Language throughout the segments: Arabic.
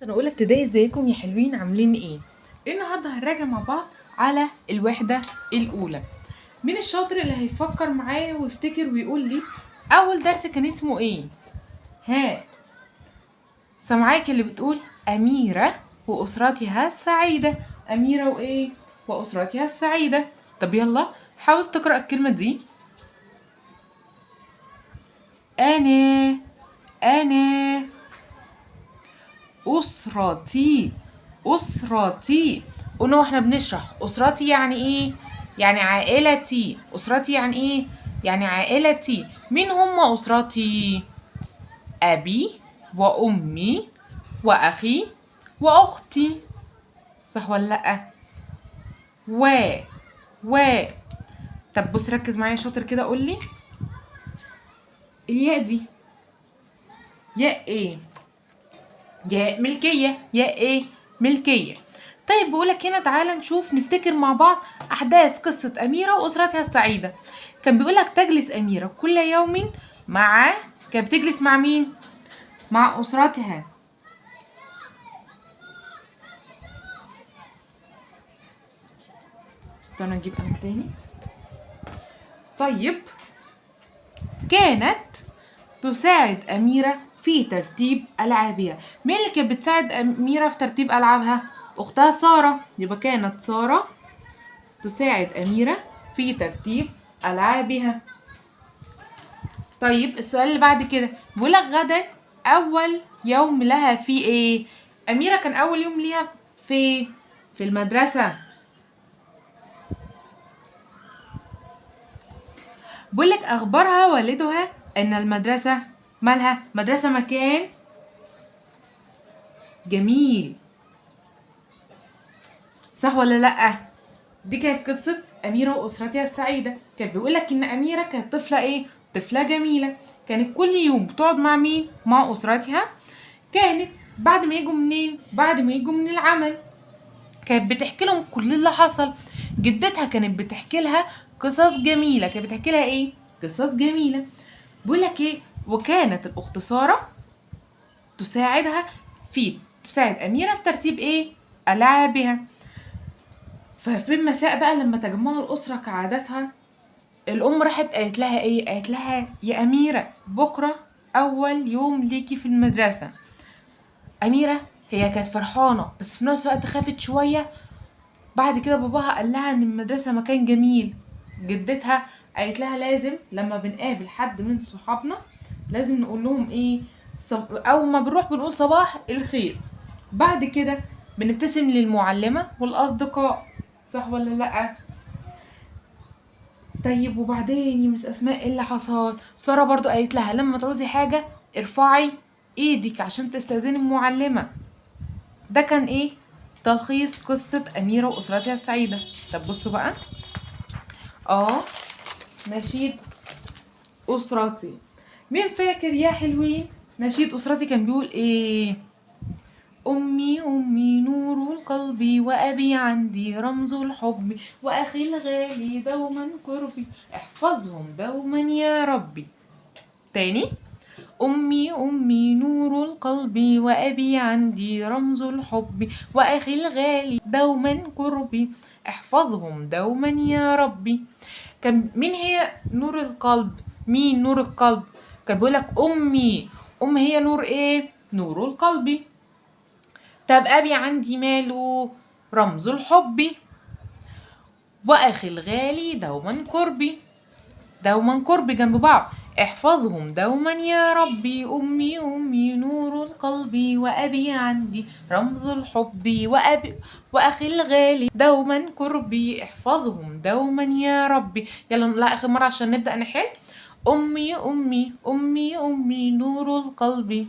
سنة أولى ابتدائي، ازيكم يا حلوين؟ عاملين ايه؟ النهارده هنراجع مع بعض على الوحدة الأولى. مين الشاطر اللي هيفكر معايا ويفتكر ويقول لي أول درس كان اسمه ايه؟ ها، سامعاك اللي بتقول أميرة وأسرتها السعيدة. أميرة وإيه؟ وأسرتها السعيدة. طب يلا حاول تقرأ الكلمة دي. أنا أسرتي. أسرتي قلنا واحنا بنشرح أسرتي يعني إيه؟ يعني عائلتي. أسرتي يعني إيه؟ يعني عائلتي. مين هم أسرتي؟ أبي وأمي وأخي وأختي، صح ولا لأ؟ و طب بص ركز معايا شاطر كده، قولي الياء دي ياء إيه؟ ياء ملكية. ياء إيه؟ ملكية. طيب بقولك هنا تعالى نشوف نفتكر مع بعض أحداث قصة أميرة وأسرتها السعيدة. كان بيقولك تجلس أميرة كل يوم كانت بتجلس مع مين؟ مع أسرتها. استنى نجيب قلم تاني. طيب كانت تساعد أميرة في ترتيب ألعابها. مين اللي كانت بتساعد أميرة في ترتيب ألعابها؟ أختها سارة. يبقى كانت سارة تساعد أميرة في ترتيب ألعابها. طيب السؤال اللي بعد كده بيقولك غدا أول يوم لها في إيه؟ أميرة كان أول يوم ليها في المدرسة. بيقولك أخبرها والدها أن المدرسة مالها؟ مدرسة مكان جميل، صح ولا لأ؟ دي كانت قصة أميرة وأسرتها السعيدة. كان بيقولك إن أميرة كانت طفلة إيه؟ طفلة جميلة. كانت كل يوم بتقعد مع مين؟ مع أسرتها. كانت بعد ما يجوا منين؟ بعد ما يجوا من العمل كانت بتحكي لهم كل اللي حصل. جدتها كانت بتحكي لها قصص جميلة. كانت بتحكي لها إيه؟ قصص جميلة. بيقولك إيه؟ وكانت الأخت سارة تساعد أميرة في ترتيب إيه؟ ألعابها. ففي المساء بقى لما تجمعوا الأسرة كعادتها، الأم راحت قالت لها إيه؟ قالت لها يا أميرة بكرة أول يوم ليكي في المدرسة. أميرة هي كانت فرحانة بس في نفس الوقت خافت شوية. بعد كده باباها قال لها إن المدرسة مكان جميل. جدتها قالت لها لازم لما بنقابل حد من صحابنا لازم نقول لهم إيه؟ أول ما بنروح بنقول صباح الخير. بعد كده بنبتسم للمعلمة والأصدقاء، صح ولا لأ؟ طيب وبعدين يا مس أسماء ايه اللي حصل؟ سارة برضو قالت لها لما تعوزي حاجة ارفعي ايدك عشان تستأذني المعلمة. ده كان ايه؟ تلخيص قصة أميرة وأسرتها السعيدة. طب بصوا بقى. نشيد أسرتي. مين فاكر يا حلوين؟ نشيد أسرتي كان بيقول ايه؟ أمي نور القلب وأبي عندي رمز الحب وأخي الغالي دوما قربي احفظهم دوما يا ربي. تاني. أمي نور القلب وأبي عندي رمز الحب وأخي الغالي دوما قربي احفظهم دوما يا ربي. كان مين هي نور القلب؟ مين نور القلب؟ كان بيقولك أمي. هي نور ايه؟ نور القلب. طب أبي عندي ماله؟ رمز الحب. وأخي الغالي دوما قربي. دوما قربي جنب بعض احفظهم دوما يا ربي. أمي نور القلب وأبي عندي رمز الحب وأخي الغالي دوما قربي احفظهم دوما يا ربي. يلا لا آخر مرة عشان نبدأ نحل. أمي نور القلب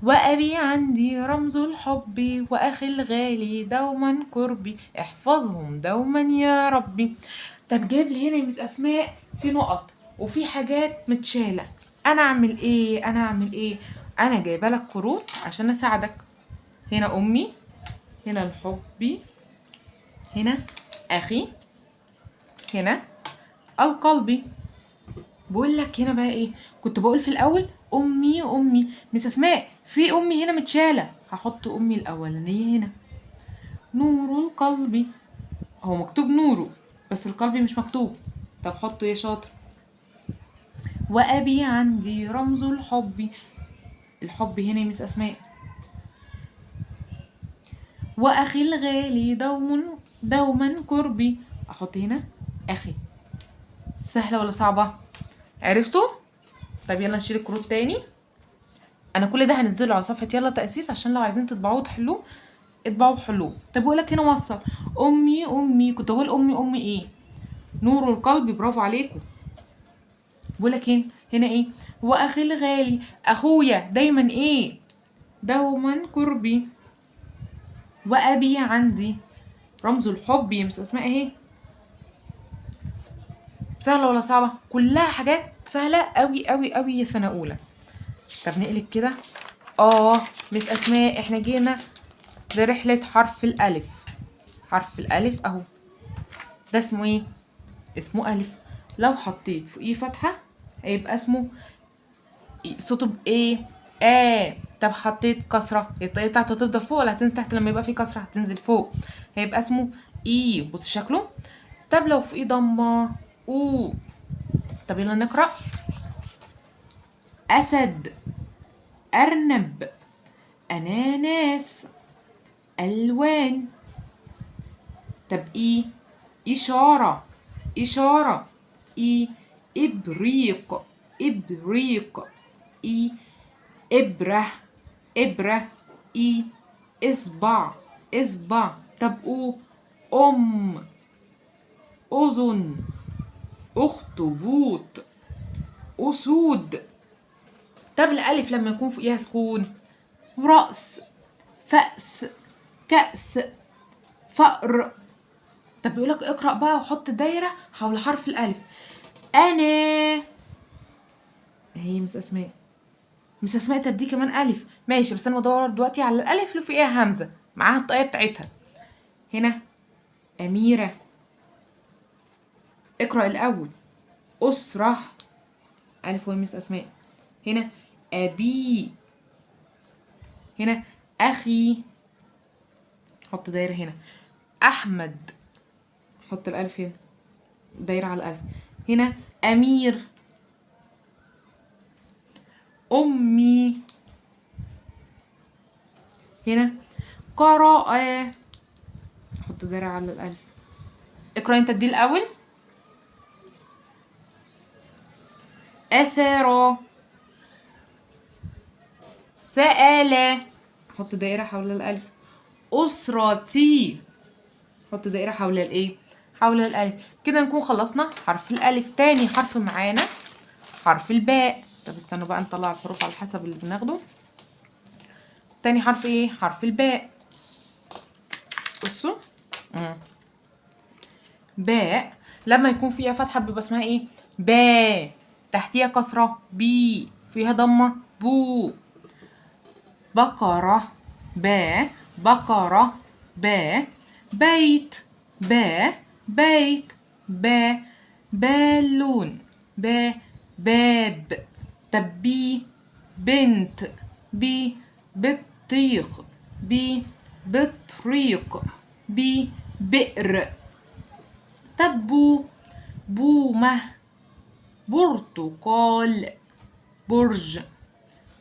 وأبي عندي رمز الحب وأخي الغالي دوما قربي احفظهم دوما يا ربي. طب جايب لي هنا يا مس أسماء في نقط وفي حاجات متشالة. أنا أعمل إيه؟ أنا جايبة لك كروت عشان أساعدك. هنا أمي، هنا الحب، هنا أخي، هنا القلبي. بقول لك هنا بقى ايه؟ كنت بقول في الاول امي. مس اسماء في امي هنا متشاله. هحط امي الاولانيه هنا. نور القلب، هو مكتوب نوره بس القلب مش مكتوب. طب حطه يا شاطر. وابي عندي رمز الحب، الحب هنا يا مس اسماء. واخي الغالي دوما قربي، احط هنا اخي. سهله ولا صعبه؟ عرفتوا؟ طب يلا نشيل الكروت تاني. انا كل ده هنزله على صفحه يلا تاسيس عشان لو عايزين تطبعوه وتحلوه اطبعوا بحلوه. طب بقول لك هنا وصل امي، كنت بقول امي ايه؟ نور القلب، برافو عليكم. بقول لك هنا ايه؟ واخي الغالي، اخويا دايما ايه؟ دوما قربي. وابي عندي رمز الحب يا مس اسماء اهي. سهله ولا صعبه؟ كلها حاجات سهله قوي قوي قوي يا سنه اولى. طب نقلب كده. مس اسماء احنا جينا لرحله حرف الالف. حرف الالف اهو، ده اسمه ايه؟ اسمه الف. لو حطيت فوقيه فتحه هيبقى اسمه صوته بايه؟ طب حطيت كسره الطاقية بتاعته هتفضل فوق ولا هتنزل تحت؟ لما يبقى فيه كسره هتنزل فوق، هيبقى اسمه اي. بص شكله. طب لو فوقيه ضمه او. طب يلا نقرا. اسد، ارنب، اناناس، الوان. طب ايه؟ اشاره، ايه؟ ابريق، ايه؟ ابره، ايه؟ اصبع، طب اذن، اخطبوط، اسود. طب الالف لما يكون فوقيها سكون؟ رأس، فأس، كأس، فأر. طب بيقولك اقرأ بقى وحط دايرة حول حرف الألف. أنا هي مس أسماء طب دي كمان ألف ماشي، بس أنا بدور دلوقتي على الألف اللي فوقيها همزة معاها الطاقية بتاعتها. هنا أميرة، اقرأ الأول. أسرة، ألف وين مس أسماء. هنا أبي، هنا أخي، حط دايرة هنا. أحمد، حط الألف هنا، دايرة على الألف. هنا أمير، أمي. هنا قراءة، حط دايرة على الألف. اقرأ أنت دي الأول. أثر، سأل، حط دايرة حول الألف. أسرتي، حط دايرة حول الإيه؟ حول الألف. كده نكون خلصنا حرف الألف. تاني حرف معانا حرف الباء. طب استنوا بقى نطلع الحروف على حسب اللي بناخده. تاني حرف ايه؟ حرف الباء. بصوا باء لما يكون فيها فتحة بيبقى اسمها ايه؟ باء. تحتيها كسرة بي، فيها ضمة بو. بقرة، باء، بقرة، باء. بيت، باء، بيت، باء. بالون، باء، باب. طب بي، بنت، بي، بطيخ، بي، بطريق، بي، بئر. طب بومة، برتقال، برج،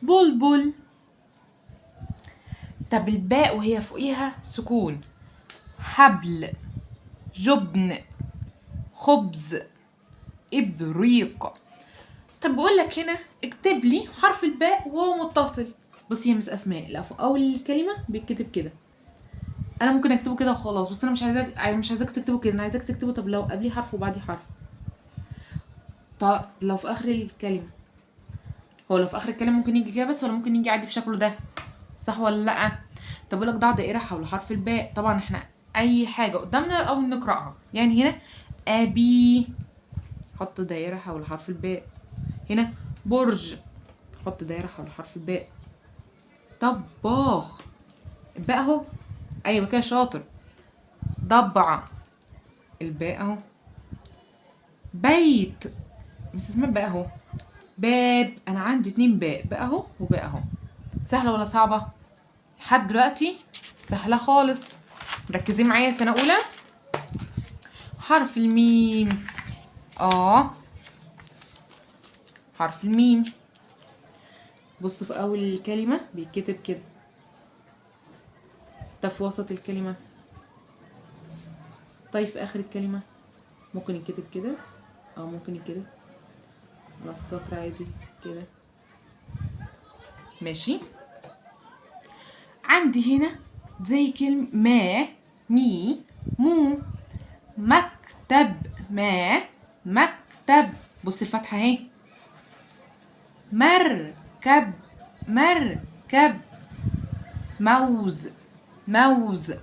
بلبل. طب الباء وهي فوقيها سكون. حبل، جبن، خبز، ابريق. طب بقول لك هنا اكتب لي حرف الباء وهو متصل. بصي يا مس اسماء، لا في اول الكلمه بيتكتب كده. انا ممكن اكتبه كده وخلاص، بس انا مش عايزاك تكتبه كده، انا عايزاك تكتبه طب لو قبليه حرف وبعديه حرف. طب لو في اخر الكلمه، هو لو في اخر الكلمه ممكن يجي كده بس ولا ممكن يجي عادي بشكله ده؟ صح ولا لا؟ طب بقول لك ضع دائره حول حرف الباء. طبعا احنا اي حاجه قدامنا الاول نقراها. يعني هنا ابي، حط دائره حول حرف الباء. هنا برج، حط دايره حول حرف الباء. طباخ، الباء اهو، ايوه كده شاطر. ضبع، الباء اهو. بيت، مش اسمها باء اهو. باب، انا عندي 2 باء، باء اهو وباء اهو. سهله ولا صعبه؟ لحد دلوقتي سهلة خالص. مركزين معايا سنة أولى. حرف الميم. حرف الميم. بصوا في أول الكلمة بيتكتب كده، طب في وسط الكلمة، طيب في آخر الكلمة ممكن يتكتب كده أو ممكن يتكتب على السطر عادي كده. ماشي. عندي هنا زي كلمة ما، مي، مو. مكتب، ما، مكتب. بص الفتحة اهي. مركب، مركب. موز، موز.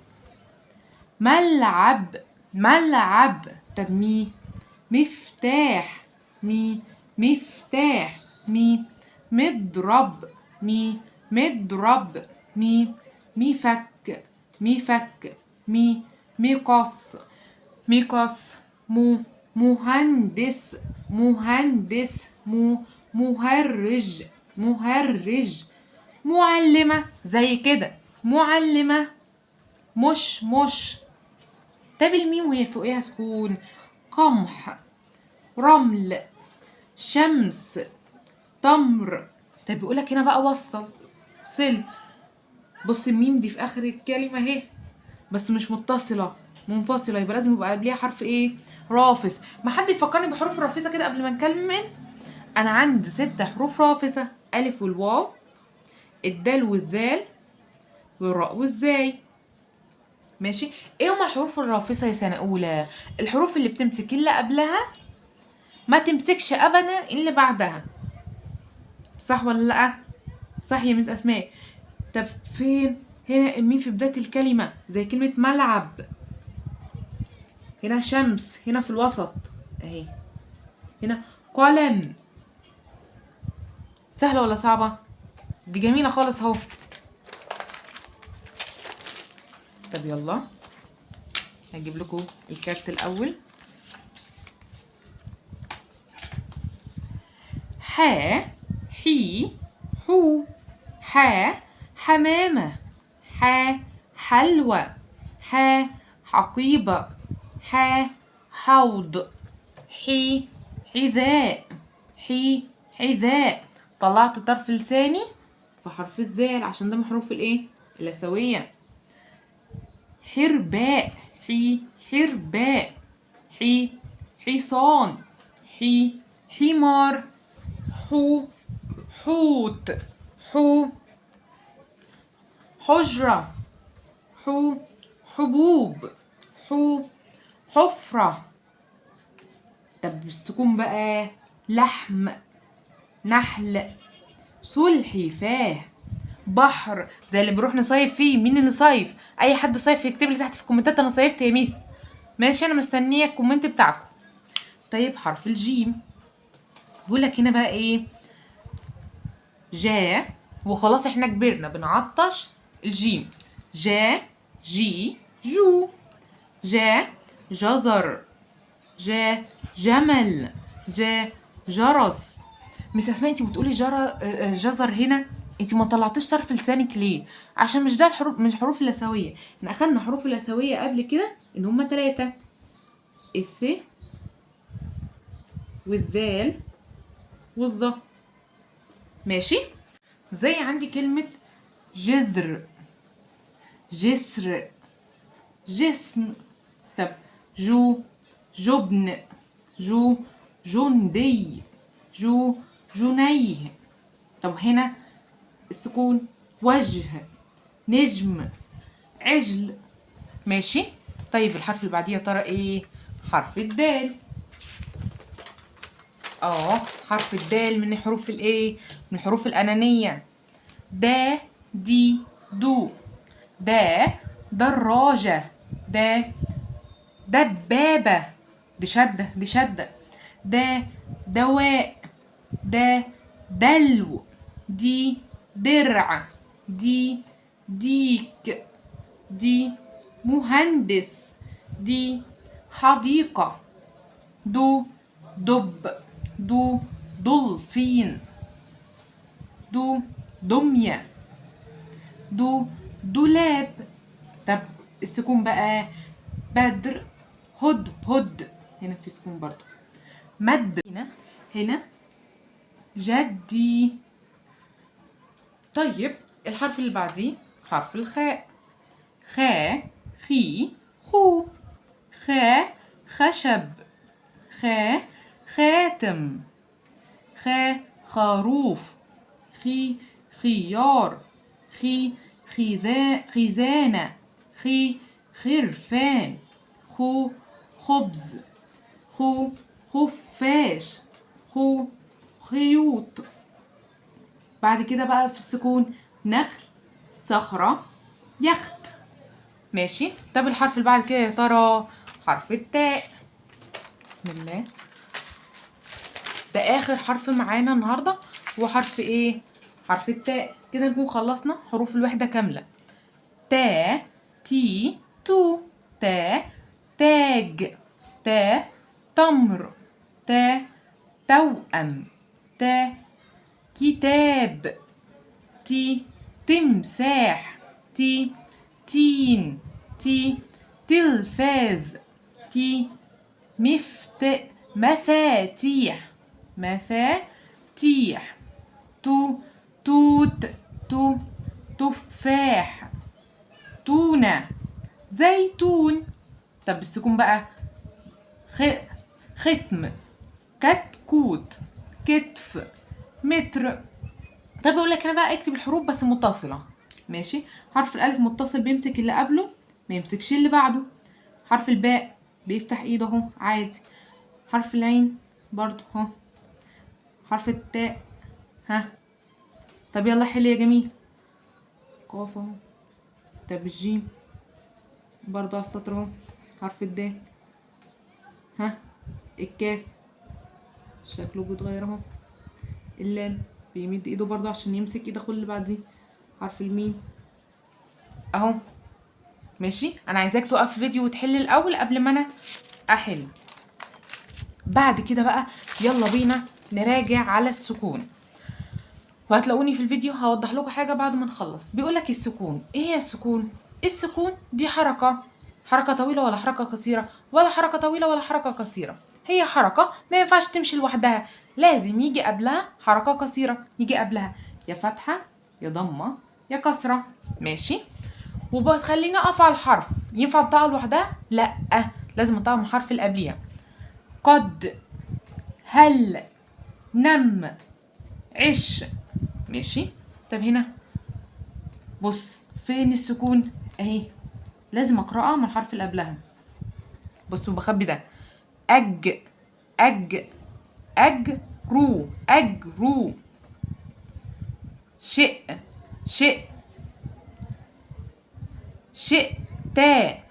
ملعب، ملعب. طب مي، مفتاح، مي، مفتاح. مي، مضرب، مي، مضرب. مي، مفك، مفك. مي، مقص، مقص. مو، مهندس، مهندس. مو، مهرج، مهرج. معلمة زي كده، معلمة. مش. طب الميم وهي فوقيها سكون. قمح، رمل، شمس، تمر. طب بيقولك هنا بقى وصل، صل. بص الميم دي في اخر الكلمة اهي، بس مش متصلة، منفصلة، يبقى لازم يبقى قبليها حرف ايه؟ رافس. ما حد يفكرني بحروف رافسة كده قبل ما نكمل. انا عندي 6 حروف رافسة: الف والواو، الدال والذال، والراء والزاي. ماشي. ايه هما الحروف الرافسة يا سنة اولى؟ الحروف اللي بتمسك اللي قبلها ما تمسكش ابدا اللي بعدها. صح ولا لا؟ صح يا مس اسماء. طب فين هنا الميم في بداية الكلمة؟ زي كلمة ملعب. هنا شمس، هنا في الوسط اهي. هنا قلم. سهلة ولا صعبة؟ دي جميلة خالص اهو. طب يلا هجيب لكم الكارت الاول. ح، حي، حو. ح، حمامة. ح، حلوى. ح، حقيبة. ح، حوض. حي، حذاء. حي، حذاء. طلعت طرف لساني في حرف الذال عشان ده من حروف الايه؟ اللثوية. حرباء. حي، حرباء. حي، حصان. حي، حمار. حو، حوت. حو، حجرة. حو، حبوب. حو، حفرة. طب بالسكون بقى. لحم، نحل. سلحفاه. بحر، زي اللي بنروح نصيف فيه. مين اللي صيف؟ اي حد صيف يكتب لي تحت في الكومنتات انا صيفت يا ميس. ماشي، انا مستنيه الكومنت بتاعكم. طيب حرف الجيم. بيقول لك هنا بقى ايه؟ جا، وخلاص احنا كبرنا بنعطش الجيم. جا، جي، جو. جا، جزر. جا، جمل. جا، جرس. مس اسماء انتي بتقولي جزر هنا، انتي ما طلعتيش طرف لسانك ليه؟ عشان مش ده الحروف، مش حروف اللثويه. احنا اخدنا حروف اللثويه قبل كده ان هما 3: الث والذال والظ. ماشي. زي عندي كلمه جذر، جسر، جسم. طب جو، جبن. جو، جندي. جو، جنيه. طب هنا السكون. وجه، نجم، عجل. ماشي. طيب الحرف اللي بعديه يا ترى ايه؟ حرف الدال. حرف الدال من حروف الايه؟ من الحروف الأنانية. دا، دي، دو. دا، دراجة. دا، دبابة. دي شدة، دي شدة. دا، دواء. دا، دلو. دي، درع. دي، ديك. دي، مهندس. دي، حديقة. دو، دب. دو، دولفين. دو، دمية. دو، دولاب. طب السكون بقى بدر، هد، هنا في سكون برضو. مد هنا جدي. طيب الحرف اللي بعديه حرف الخاء. خا، خي، خو. خا خشب. خا خاتم. خا خروف. خي خيار. خي خزانة. خي خرفان. خو خبز. خو خفاش. خو خيوط. بعد كده بقى في السكون نخل، صخرة، يخت. ماشي. طب الحرف اللي بعد كده يا ترى حرف التاء. بسم الله. ده اخر حرف معانا النهارده هو حرف ايه؟ حرف التاء. كده نكون خلصنا حروف الوحدة كاملة. تا، تي، تو. تا تاج. تا تمر. تا توأم. تا كتاب. تي تمساح. تي تين. تي تلفاز. تي مفاتيح. مفاتيح. تو توت. تو تفاح. تونة. زيتون. طب السكون بقى ختم، كتكوت، كتف، متر. طب اقول لك انا بقى اكتب الحروف بس متصله. ماشي. حرف الالف متصل بيمسك اللي قبله، ما يمسكش اللي بعده. حرف الباء بيفتح ايده اهو عادي. حرف العين برضو اهو. حرف التاء ها. طب يلا حل يا جميل. قاف اهو. طب الجيم برضو على السطر اهو. حرف الدال ها. الكاف شكله بيتغير اهو. اللام بيمد ايده برضو عشان يمسك ايد اخو اللي بعديه. حرف الميم اهو. ماشي. انا عايزاك توقف الفيديو وتحل الاول قبل ما انا احل. بعد كده بقى يلا بينا نراجع على السكون، وهتلاقوني في الفيديو هوضح لكم حاجه بعد ما نخلص. بيقولك السكون ايه هي السكون؟ السكون دي حركه طويله ولا حركه قصيره، ولا حركه طويله ولا حركه قصيره. هي حركه ما ينفعش تمشي لوحدها، لازم يجي قبلها حركه قصيره، يجي قبلها يا فتحه يا ضمه يا كسره. ماشي. وبتخليني اقف على الحرف. ينفع انطقها لوحدها؟ لا، لازم انطقها من الحرف اللي قبليها. قد، هل، نم، عش. ماشي. طب هنا بص فين السكون اهي، لازم اقراها من الحرف اللي قبلها. بصوا بخبي ده. اج، رو، رو. شئ، شئتاء.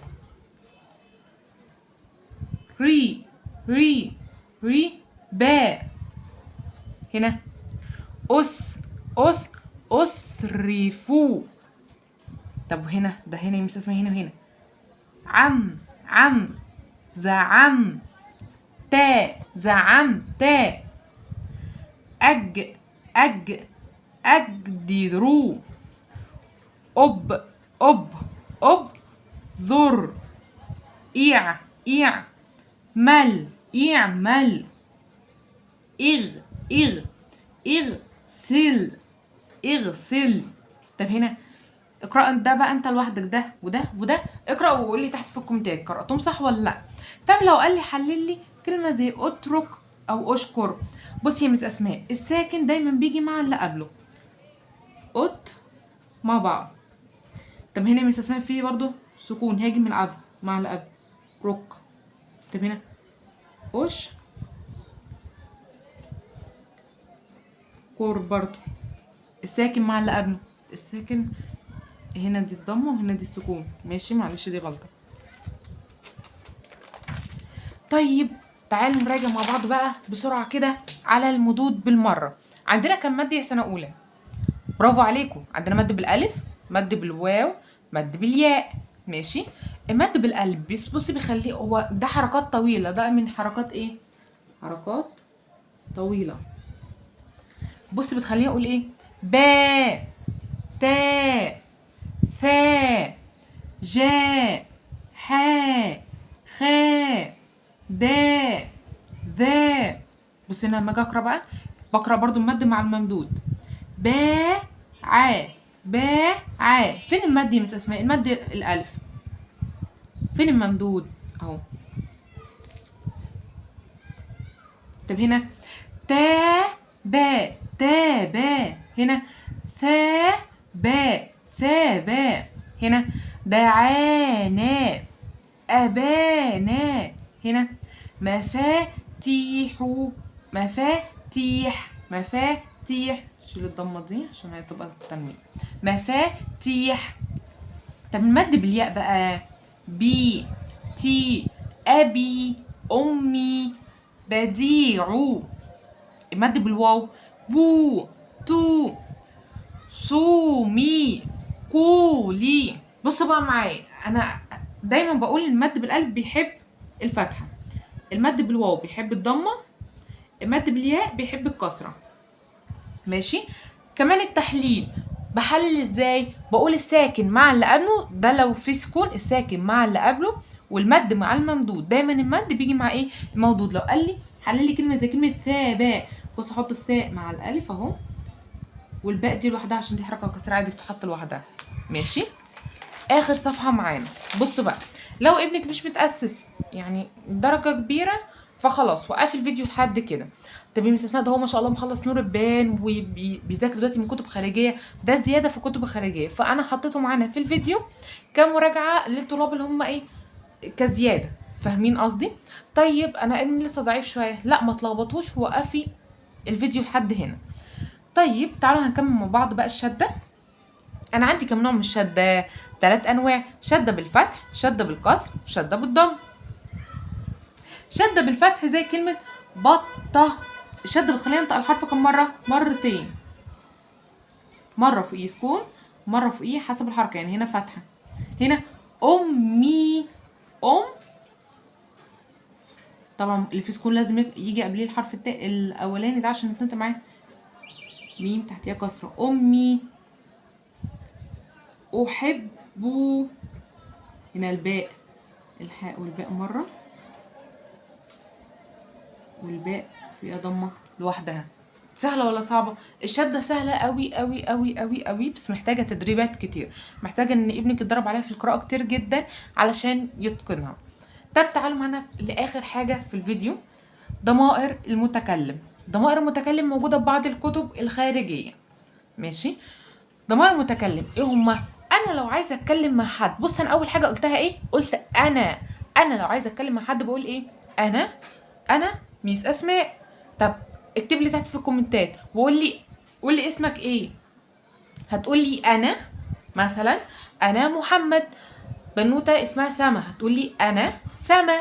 ري، باء. هنا أسرفوا. طب هنا ده هنا يا مس اسمها هنا وهنا. عم، زعم، زعمتا. أجدروا. ذر. اعمل. اغسل. طب هنا اقرأ ده بقى انت لوحدك، ده وده اقرأ وقول لي تحت في الكومنتات قرأتهم صح ولا لا. طب لو قال لي حلل لي كلمة زي اترك او اشكر. بصي يا مس اسماء الساكن دايما بيجي مع اللي قبله. مع بعض. طب هنا يا مس اسماء في برضو سكون هاجي من القبل مع اللي قبل. رك. طب هنا كور برضو الساكن مع اللي قبله. الساكن هنا دي الضمه وهنا دي السكون. ماشي معلش دي غلطه. طيب تعالوا نراجع مع بعض بقى بسرعه كده على المدود بالمره. عندنا كم مد يا سنه اولى؟ برافو عليكم. عندنا مد بالالف، مد بالواو، مد بالياء. ماشي. المد بالقلب بصي بيخليه هو ده حركات طويله، ده من حركات ايه؟ حركات طويله. بص بتخليني اقول ايه؟ با، تا، ثاء جاء حاء خاء داء ذاء. بصي انا لما اجي اقرا بقى بقرا برضو المد مع الممدود. با ع با ع. فين المد يا مس اسماء؟ المد الالف. فين الممدود؟ اهو. طب هنا تا با تا با. هنا ثا با ثا با. هنا دعانا أبانا. هنا مفاتيح مفاتيح مفاتيح. شيل الضمة دي عشان هي تبقى التنوين. مفاتيح. طب المد بالياء بقى. بي تي أبي أمي بديع. المد بالواو. بو تو صومي قولي. بصوا بقى معايا، انا دايما بقول المد بالالف بيحب الفتحه، المد بالواو بيحب الضمه، المد بالياء بيحب الكسره. ماشي. كمان التحليل بحلل ازاي؟ بقول الساكن مع اللي قبله، ده لو في سكون الساكن مع اللي قبله، والمد مع الممدود. دايما المد بيجي مع ايه؟ الممدود. لو قال لي حلل لي كلمه زي كلمه ثاباء، بص احط الساء مع الالف اهو، والباء دي لوحدها عشان دي حركه كسر عادي بتتحط لوحدها. ماشي. اخر صفحه معانا. بصوا بقى، لو ابنك مش متاسس يعني درجه كبيره فخلاص وقفي الفيديو لحد كده. طب يا مس اسماء ده هو ما شاء الله مخلص نور البان وبيذاكر دلوقتي من كتب خارجيه، ده زياده في كتب خارجيه، فانا حطيته معانا في الفيديو كمراجعه للطلاب اللي هم ايه كزياده. فاهمين قصدي؟ طيب انا ابني لسه ضعيف شويه، لا ما تلخبطوش وقفي الفيديو لحد هنا. طيب تعالوا هنكمل مع بعض بقى الشده. انا عندي كم نوع من الشده؟ 3 انواع: شده بالفتح، شده بالكسر، شده بالضم. شده بالفتح زي كلمه بطه. الشده بتخلينا ننطق الحرف كم مره؟ مرتين، مره فوقيه سكون، مره فوقيه حسب الحركه. يعني هنا فتحه، هنا امي ام. طبعا اللي فيه سكون لازم يجي قبليه الحرف الاولاني ده عشان نتنطق معاه. ميم تحتيها كسره. امي. احب. هنا الباء، الحاء والباء مره، والباء فيها ضمه لوحدها. سهله ولا صعبه؟ الشده سهله قوي قوي قوي قوي قوي، بس محتاجه تدريبات كتير، محتاجه ان ابنك يتدرب عليها في القراءه كتير جدا علشان يتقنها. طب تعالوا معانا لاخر حاجه في الفيديو، ضمائر المتكلم. ضمائر المتكلم موجوده في بعض الكتب الخارجيه. ماشي. ضمائر المتكلم ايه هما؟ انا لو عايزه اتكلم مع حد، بص انا اول حاجه قلتها ايه؟ قلت انا لو عايزه اتكلم مع حد بقول ايه؟ انا ميس اسماء. طب اكتب لي تحت في الكومنتات قول لي اسمك ايه. هتقول لي انا مثلا انا محمد. بنوته اسمها سما، هتقول لي انا سما.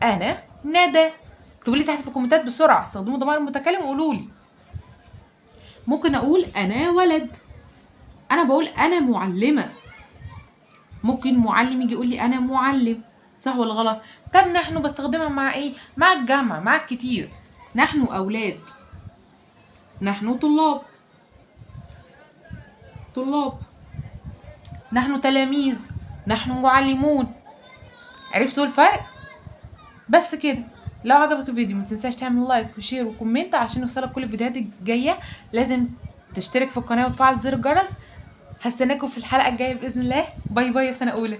انا ندى. اكتبوا لي تحت في الكومنتات بسرعه، استخدموا ضمائر المتكلم وقولوا لي. ممكن اقول انا ولد، انا بقول انا معلمه. ممكن معلم يجي يقول لي انا معلم، صح ولا غلط؟ طب نحن بستخدمها مع ايه؟ مع الجمع، مع الكتير. نحن اولاد، نحن طلاب، نحن تلاميذ، نحن معلمون. عرفتوا الفرق؟ بس كده. لو عجبك الفيديو ما تنساش تعمل لايك وشير وكومنت عشان يوصلك كل الفيديوهات الجايه. لازم تشترك في القناه وتفعل زر الجرس. هستناكم في الحلقه الجايه باذن الله. باي باي يا سنه اولى.